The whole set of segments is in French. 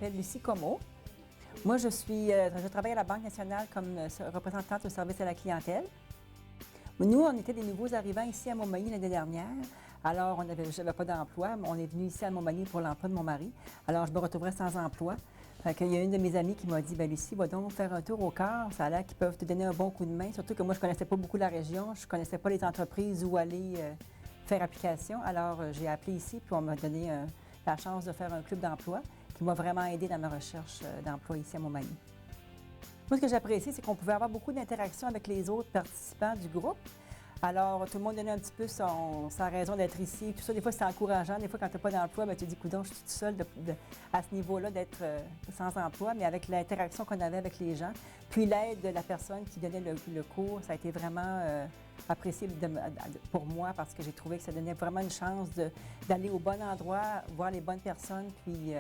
m'appelle Lucie Comeau. Moi, je travaille à la Banque nationale comme représentante au service à la clientèle. Nous, on était des nouveaux arrivants ici à Montmagny l'année dernière. Alors, je n'avais pas d'emploi. On est venu ici à Montmagny pour l'emploi de mon mari. Alors, je me retrouverais sans emploi. Il y a une de mes amies qui m'a dit, Lucie, va donc faire un tour au Car. Ça a l'air qu'ils peuvent te donner un bon coup de main. Surtout que moi, je ne connaissais pas beaucoup la région. Je ne connaissais pas les entreprises où aller faire application. Alors, j'ai appelé ici, puis on m'a donné la chance de faire un club d'emploi qui m'a vraiment aidé dans ma recherche d'emploi ici à Montmagny. Moi, ce que j'apprécie, c'est qu'on pouvait avoir beaucoup d'interactions avec les autres participants du groupe. Alors, tout le monde donnait un petit peu sa raison d'être ici. Tout ça, des fois, c'était encourageant. Des fois, quand tu n'as pas d'emploi, tu te dis, coudonc, je suis toute seule à ce niveau-là d'être sans emploi. Mais avec l'interaction qu'on avait avec les gens, puis l'aide de la personne qui donnait le cours, ça a été vraiment apprécié pour moi parce que j'ai trouvé que ça donnait vraiment une chance d'aller au bon endroit, voir les bonnes personnes, puis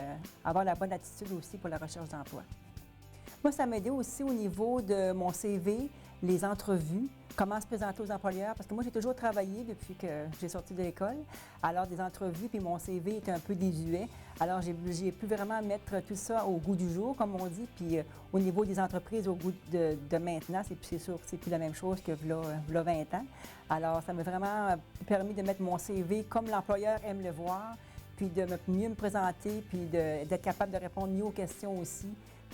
avoir la bonne attitude aussi pour la recherche d'emploi. Moi, ça m'a aidé aussi au niveau de mon CV, les entrevues, comment se présenter aux employeurs, parce que moi, j'ai toujours travaillé depuis que j'ai sorti de l'école. Alors, des entrevues, puis mon CV était un peu désuet. Alors, j'ai pu vraiment mettre tout ça au goût du jour, comme on dit, puis au niveau des entreprises, au goût de maintenant, c'est sûr que c'est plus la même chose que v'là 20 ans. Alors, ça m'a vraiment permis de mettre mon CV comme l'employeur aime le voir, puis de mieux me présenter, puis d'être capable de répondre mieux aux questions aussi.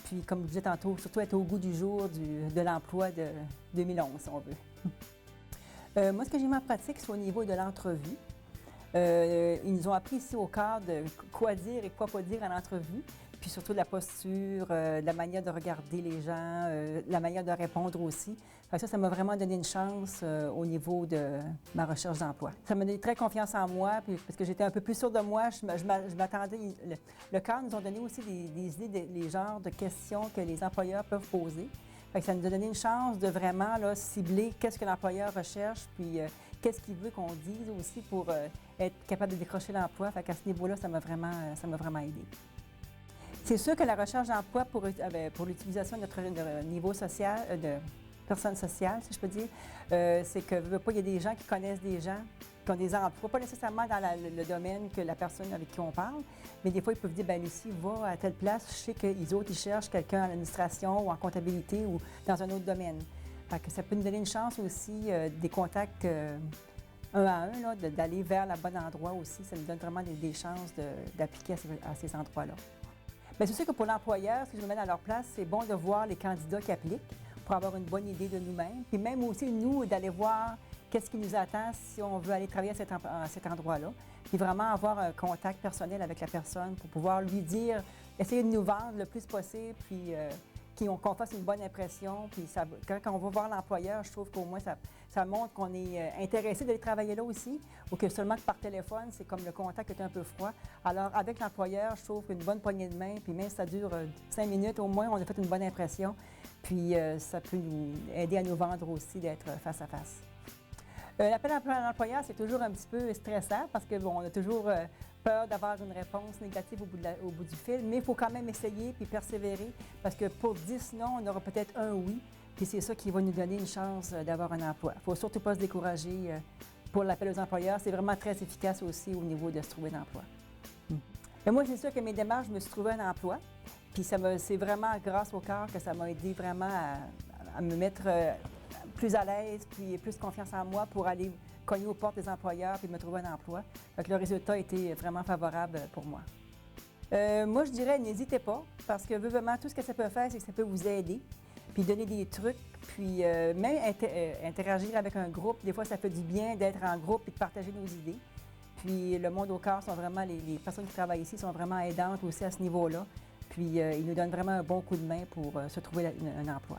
Puis, comme je disais tantôt, surtout être au goût du jour de l'emploi de 2011, si on veut. Moi, ce que j'ai mis en pratique, c'est au niveau de l'entrevue. Ils nous ont appris ici au cadre de quoi dire et quoi pas dire en entrevue, puis surtout de la posture, de la manière de regarder les gens, la manière de répondre aussi. Ça m'a vraiment donné une chance au niveau de ma recherche d'emploi. Ça m'a donné très confiance en moi, puis, parce que j'étais un peu plus sûre de moi. Je m'attendais. Le cadre nous ont donné aussi des idées, les genres de questions que les employeurs peuvent poser. Ça nous a donné une chance de vraiment cibler qu'est-ce que l'employeur recherche, puis qu'est-ce qu'il veut qu'on dise aussi pour être capable de décrocher l'emploi. À ce niveau-là, ça m'a vraiment aidé. C'est sûr que la recherche d'emploi pour l'utilisation de notre niveau social, de personnes sociales, si je peux dire, c'est que il y a des gens qui connaissent des gens, qui ont des emplois, pas nécessairement dans le domaine que la personne avec qui on parle, mais des fois, ils peuvent dire, Lucie, va à telle place, je sais qu'ils autres, ils cherchent quelqu'un en administration ou en comptabilité ou dans un autre domaine. Ça peut nous donner une chance aussi, des contacts un à un, d'aller vers le bon endroit aussi. Ça nous donne vraiment des chances d'appliquer à ces endroits-là. Bien, c'est sûr que pour l'employeur, si je me mets dans leur place, c'est bon de voir les candidats qui appliquent pour avoir une bonne idée de nous-mêmes. Puis même aussi, nous, d'aller voir qu'est-ce qui nous attend si on veut aller travailler à cet endroit-là. Puis vraiment avoir un contact personnel avec la personne pour pouvoir lui dire, essayer de nous vendre le plus possible, puis qu'on fasse une bonne impression. Puis quand on va voir l'employeur, je trouve qu'au moins ça montre qu'on est intéressé d'aller travailler là aussi, ou que seulement que par téléphone, c'est comme le contact est un peu froid. Alors avec l'employeur, je trouve qu'une bonne poignée de main, puis même si ça dure 5 minutes, au moins on a fait une bonne impression. Puis ça peut nous aider à nous vendre aussi d'être face à face. L'appel à l'employeur, c'est toujours un petit peu stressant parce qu'on a toujours peur d'avoir une réponse négative au bout du fil, mais il faut quand même essayer puis persévérer parce que pour 10 non, on aura peut-être un oui, puis c'est ça qui va nous donner une chance d'avoir un emploi. Il ne faut surtout pas se décourager pour l'appel aux employeurs. C'est vraiment très efficace aussi au niveau de se trouver un emploi. Mais moi, c'est sûr que mes démarches, je me suis trouvé un emploi, puis c'est vraiment grâce au cœur que ça m'a aidé vraiment à me mettre plus à l'aise, puis plus confiance en moi pour aller cogner aux portes des employeurs puis me trouver un emploi. Le résultat a été vraiment favorable pour moi. Moi, je dirais, n'hésitez pas, parce que vraiment, tout ce que ça peut faire, c'est que ça peut vous aider, puis donner des trucs, puis même interagir avec un groupe. Des fois, ça fait du bien d'être en groupe et de partager nos idées. Puis le monde au corps sont vraiment, les personnes qui travaillent ici sont vraiment aidantes aussi à ce niveau-là. Puis ils nous donnent vraiment un bon coup de main pour se trouver un emploi.